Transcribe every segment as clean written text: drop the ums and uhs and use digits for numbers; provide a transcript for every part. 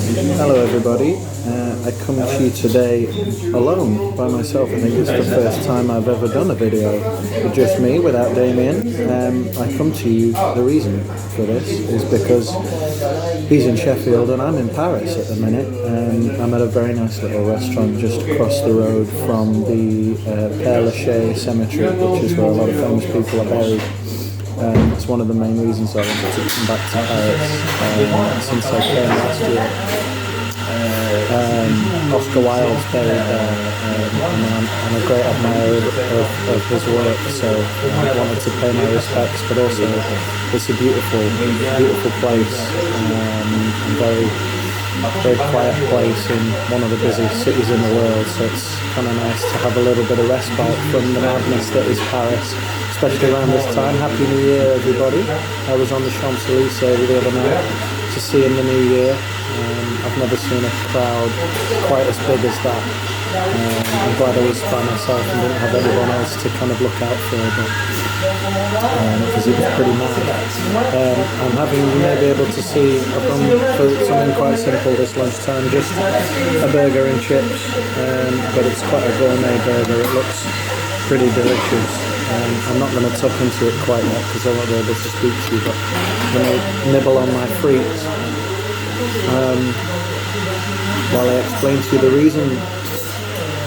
Hello everybody, I come to you today alone, by myself. I think it's the first time I've ever done a video with just me, without Damien. I come to you, the reason for this is because he's in Sheffield and I'm in Paris at the minute. I'm at a very nice little restaurant just across the road from the Père Lachaise cemetery, which is where a lot of famous people are buried. It's one of the main reasons I wanted to come back to Paris since I came last year. Oscar Wilde's buried there, and I'm a great admirer of his work, so I wanted to pay my respects, but also it's a beautiful place, a very quiet place in one of the busiest cities in the world, so it's kind of nice to have a little bit of respite from the madness that is Paris, especially around this time. Happy New Year, everybody. I was on the Champs-Élysées the other night to see in the new year. I've never seen a crowd quite as big as that. I'm glad I was by myself and didn't have anyone else to kind of look out for, because it was pretty mad. I'm having, you may be able to see, I've gone for something quite simple this lunchtime, just a burger and chips, but it's quite a gourmet burger. It looks pretty delicious. I'm not going to tuck into it quite yet because I won't be able to speak to you, but I'm going to nibble on my frites while I explain to you the reason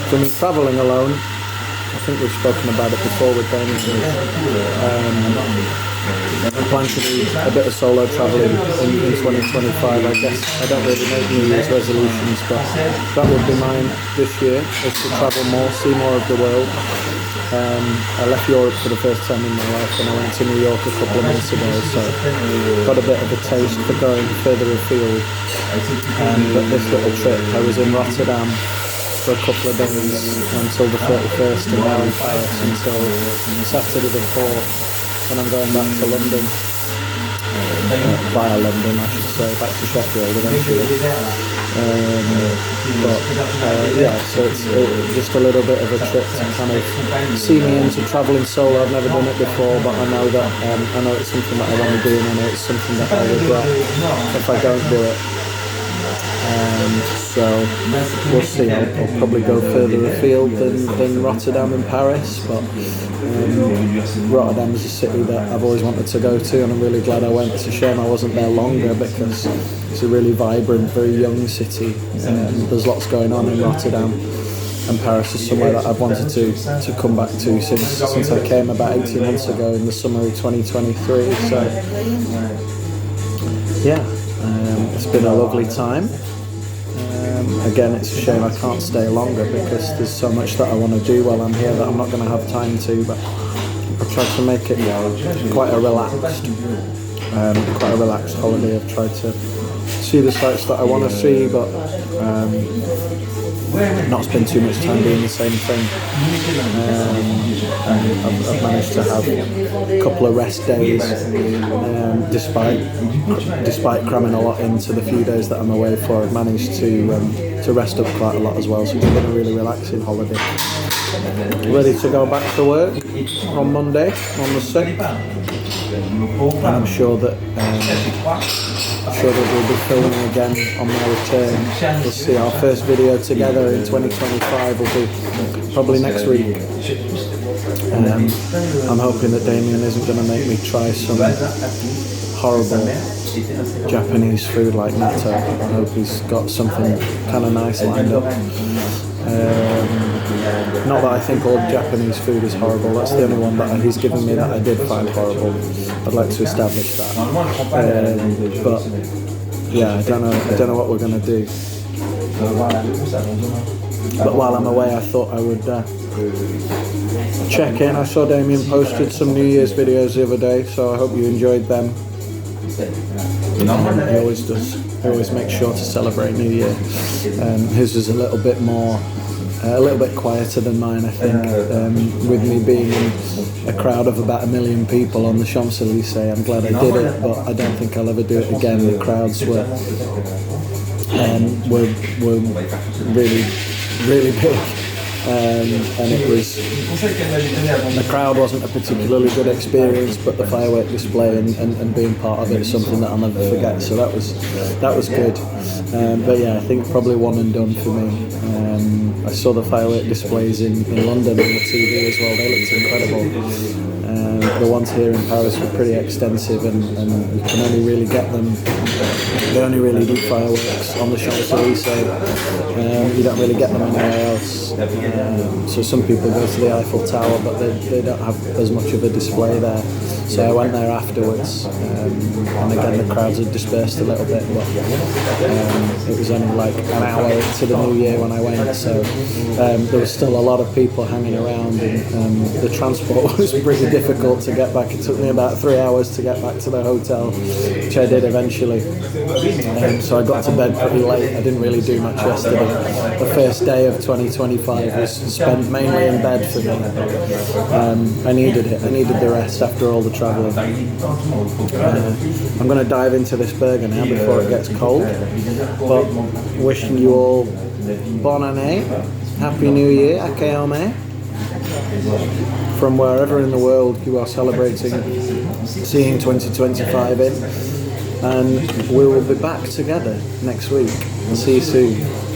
for me travelling alone. I think we've spoken about it before with Damien. I plan to do a bit of solo travelling in 2025. I guess I don't really make New Year's resolutions, but that would be mine this year, is to travel more, see more of the world. I left Europe for the first time in my life and I went to New York a couple of months ago, so got a bit of a taste for going further afield. But this little trip, I was in Rotterdam for a couple of days until the 31st, and now in Paris until Saturday the 4th, when I'm going back to London, via London I should say, back to Sheffield eventually. So it's just a little bit of a trip to kind of see me into travelling solo. I've never done it before, but I know that I know it's something that I want to do, and I know it's something that I regret if I don't do it. So we'll see. I'll probably go further afield than Rotterdam and Paris, but Rotterdam is a city that I've always wanted to go to, and I'm really glad I went. It's a shame I wasn't there longer because it's a really vibrant, very young city. There's lots going on in Rotterdam, and Paris is somewhere that I've wanted to come back to since I came about 18 months ago in the summer of 2023. So yeah, it's been a lovely time. Again, it's a shame I can't stay longer because there's so much that I want to do while I'm here that I'm not going to have time to, but I've tried to make it quite a relaxed holiday. I've tried to see the sights that I want to see, but not spend too much time doing the same thing. I've managed to have a couple of rest days, despite cramming a lot into the few days that I'm away for. I've managed to rest up quite a lot as well, so it's been a really relaxing holiday. Ready to go back to work on Monday, on the 6th, and I'm sure that we'll be filming again on my return. We'll see, our first video together in 2025 will be probably next week. I'm hoping that Damien isn't going to make me try some horrible Japanese food like natto. I hope he's got something kind of nice lined up. Not that I think all Japanese food is horrible, that's the only one that he's given me that I did find horrible. I'd like to establish that. But yeah, I don't know what we're going to do. But while I'm away, I thought I would check in. I saw Damien posted some New Year's videos the other day, so I hope you enjoyed them. He always does. He always makes sure to celebrate New Year. His is a little bit quieter than mine, I think. With me being in a crowd of about 1 million people on the Champs-Élysées, I'm glad I did it, but I don't think I'll ever do it again. The crowds were really, really big. And it was, the crowd wasn't a particularly good experience, but the firework display and being part of it is something that I'll never forget. So that was good. But yeah, I think probably one and done for me. I saw the firework displays in London on the TV as well. They looked incredible. The ones here in Paris were pretty extensive, and you can only really get them. They only really do fireworks on the Champs-Élysées, so you don't really get them anywhere else. So some people go to the Eiffel Tower, but they don't have as much of a display there. So I went there afterwards, and again the crowds had dispersed a little bit, but it was only like an hour into the new year when I went, so there was still a lot of people hanging around, and the transport was pretty difficult to get back. It took me about 3 hours to get back to the hotel, which I did eventually. So I got to bed pretty late. I didn't really do much yesterday. The first day of 2025 was spent mainly in bed for me. I needed it. I needed the rest after all the travelling. I'm going to dive into this burger now before it gets cold. But wishing you all bonne année, Happy New Year, Akeome, from wherever in the world you are celebrating seeing 2025 in. And we will be back together next week. See you soon.